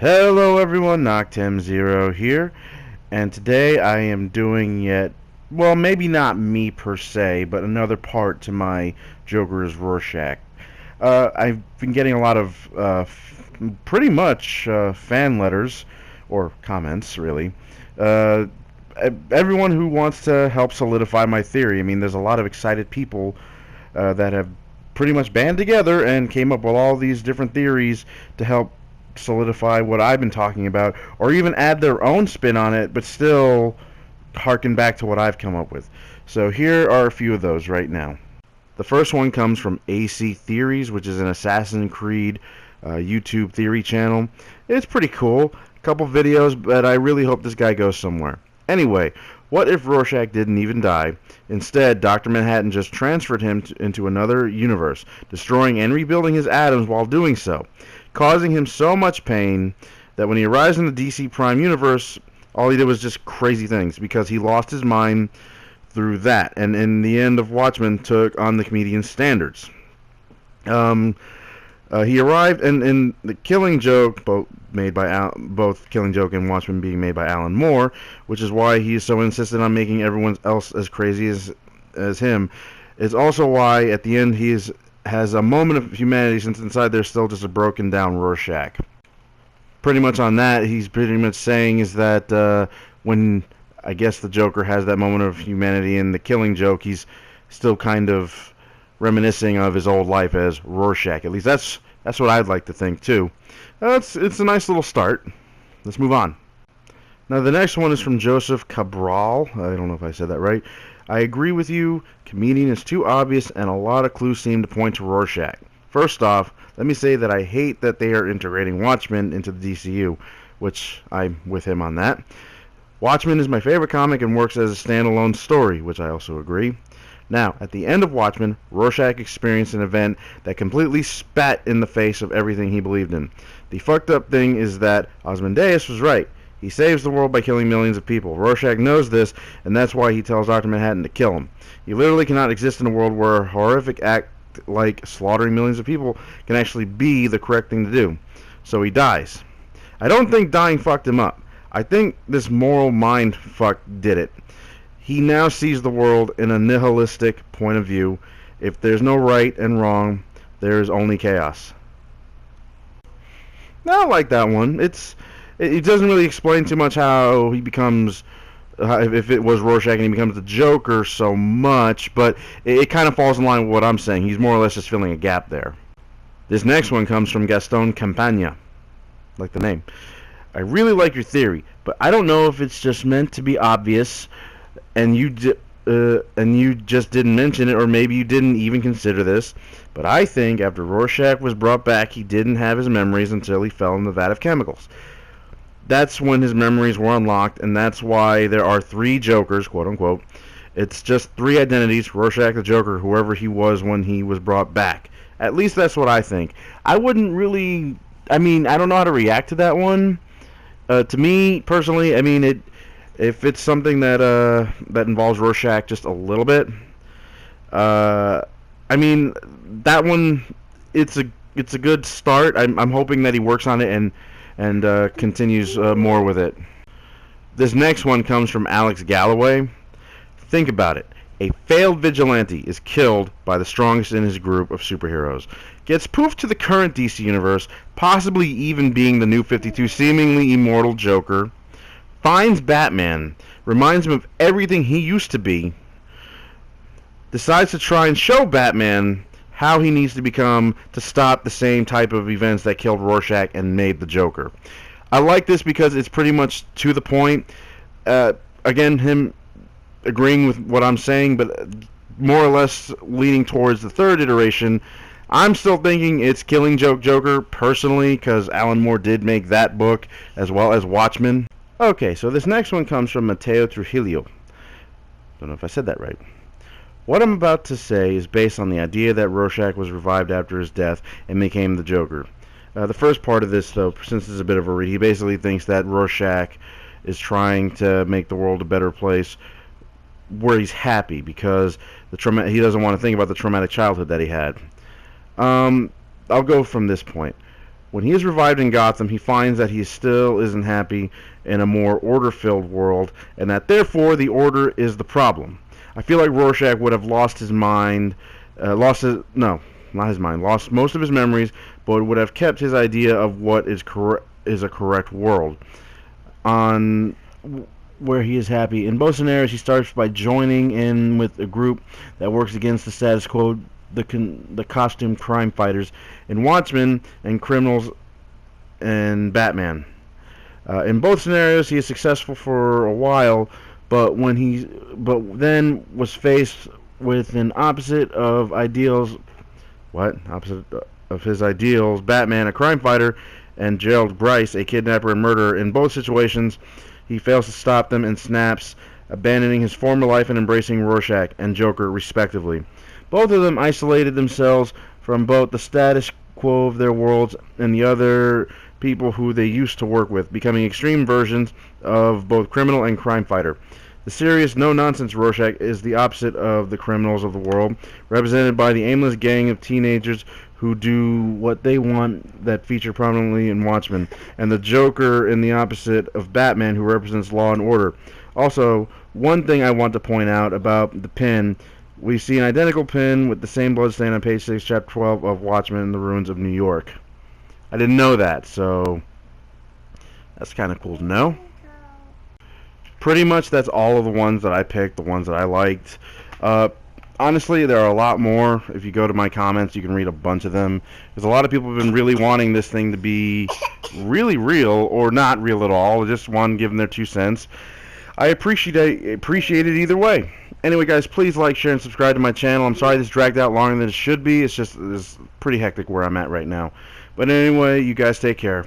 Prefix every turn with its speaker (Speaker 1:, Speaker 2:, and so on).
Speaker 1: Hello everyone, Noctem0 here, and today I am doing well, maybe not me per se, but another part to my Joker's Rorschach. I've been getting a lot of pretty much fan letters, or comments really. Uh, Everyone who wants to help solidify my theory. I mean, there's a lot of excited people that have pretty much band together and came up with all these different theories to help solidify what I've been talking about, or even add their own spin on it, but still harken back to what I've come up with. So here are a few of those right now. The first one comes from AC Theories, which is an Assassin's Creed YouTube theory channel. It's pretty cool. A couple videos, but I really hope this guy goes somewhere. Anyway, what if Rorschach didn't even die? Instead, Dr. Manhattan just transferred him into another universe, destroying and rebuilding his atoms while doing so, causing him so much pain that when he arrives in the DC Prime universe, all he did was just crazy things because he lost his mind through that, and in the end of Watchmen took on the comedian's standards. He arrived, and in the Killing Joke, both Killing Joke and Watchmen being made by Alan Moore, which is why he's so insistent on making everyone else as crazy as him. It's also why at the end has a moment of humanity, since inside there's still just a broken down Rorschach. Pretty much on that, he's pretty much saying is that when I guess the Joker has that moment of humanity in the Killing Joke, he's still kind of reminiscing of his old life as Rorschach. At least that's what I'd like to think too. It's a nice little start. Let's move on. Now the next one is from Joseph Cabral. I don't know if I said that right. I agree with you. Comedian is too obvious, and a lot of clues seem to point to Rorschach. First off, let me say that I hate that they are integrating Watchmen into the DCU, which I'm with him on that. Watchmen is my favorite comic and works as a standalone story, which I also agree. Now, at the end of Watchmen, Rorschach experienced an event that completely spat in the face of everything he believed in. The fucked up thing is that Ozymandias was right. He saves the world by killing millions of people. Rorschach knows this, and that's why he tells Dr. Manhattan to kill him. You literally cannot exist in a world where a horrific act like slaughtering millions of people can actually be the correct thing to do. So he dies. I don't think dying fucked him up. I think this moral mind fuck did it. He now sees the world in a nihilistic point of view. If there's no right and wrong, there's only chaos. Now, I like that one. It doesn't really explain too much how he becomes, if it was Rorschach and he becomes the Joker so much, but it kind of falls in line with what I'm saying. He's more or less just filling a gap there. This next one comes from Gaston Campagna, like the name. I really like your theory, but I don't know if it's just meant to be obvious, and you just didn't mention it, or maybe you didn't even consider this. But I think after Rorschach was brought back, he didn't have his memories until he fell in the vat of chemicals. That's when his memories were unlocked, and that's why there are three Jokers, quote unquote. It's just three identities: Rorschach, the Joker, whoever he was when he was brought back. At least that's what I think. I wouldn't really. I mean, I don't know how to react to that one. To me personally, I mean, if it's something that involves Rorschach just a little bit, I mean, that one, it's a good start. I'm hoping that he works on it and continues more with it. This next one comes from Alex Galloway. Think about it. A failed vigilante is killed by the strongest in his group of superheroes. Gets poofed to the current DC universe, possibly even being the new 52 seemingly immortal Joker. Finds Batman, reminds him of everything he used to be. Decides to try and show Batman how he needs to become to stop the same type of events that killed Rorschach and made the Joker. I like this because it's pretty much to the point. Again, him agreeing with what I'm saying, but more or less leaning towards the third iteration. I'm still thinking it's Killing Joke Joker, personally, because Alan Moore did make that book, as well as Watchmen. Okay, so this next one comes from Mateo Trujillo. Don't know if I said that right. What I'm about to say is based on the idea that Rorschach was revived after his death and became the Joker. The first part of this, though, since it's a bit of a read, he basically thinks that Rorschach is trying to make the world a better place where he's happy because he doesn't want to think about the traumatic childhood that he had. I'll go from this point. When he is revived in Gotham, he finds that he still isn't happy in a more order-filled world, and that therefore the order is the problem. I feel like Rorschach would have lost his mind, lost his, no, not his mind, lost most of his memories, but would have kept his idea of what is a correct world. On where he is happy. In both scenarios, he starts by joining in with a group that works against the status quo, the costume crime fighters in Watchmen, and criminals in Batman. In both scenarios, he is successful for a while, but then was faced with an opposite of ideals. What? Opposite of his ideals, Batman, a crime fighter, and Gerald Bryce, a kidnapper and murderer. In both situations, he fails to stop them and snaps, abandoning his former life and embracing Rorschach and Joker, respectively. Both of them isolated themselves from both the status quo of their worlds and the other people who they used to work with, becoming extreme versions of both criminal and crime fighter. The serious, no-nonsense Rorschach is the opposite of the criminals of the world, represented by the aimless gang of teenagers who do what they want, that feature prominently in Watchmen, and the Joker in the opposite of Batman, who represents law and order. Also, one thing I want to point out about the pin, we see an identical pin with the same bloodstain on page 6, chapter 12 of Watchmen in the Ruins of New York. I didn't know that, so that's kind of cool to know. Pretty much that's all of the ones that I picked, the ones that I liked. Honestly, there are a lot more. If you go to my comments, you can read a bunch of them. Because a lot of people have been really wanting this thing to be really real, or not real at all, just one giving their 2 cents. I appreciate it either way. Anyway, guys, please like, share, and subscribe to my channel. I'm sorry this dragged out longer than it should be. It's pretty hectic where I'm at right now. But anyway, you guys take care.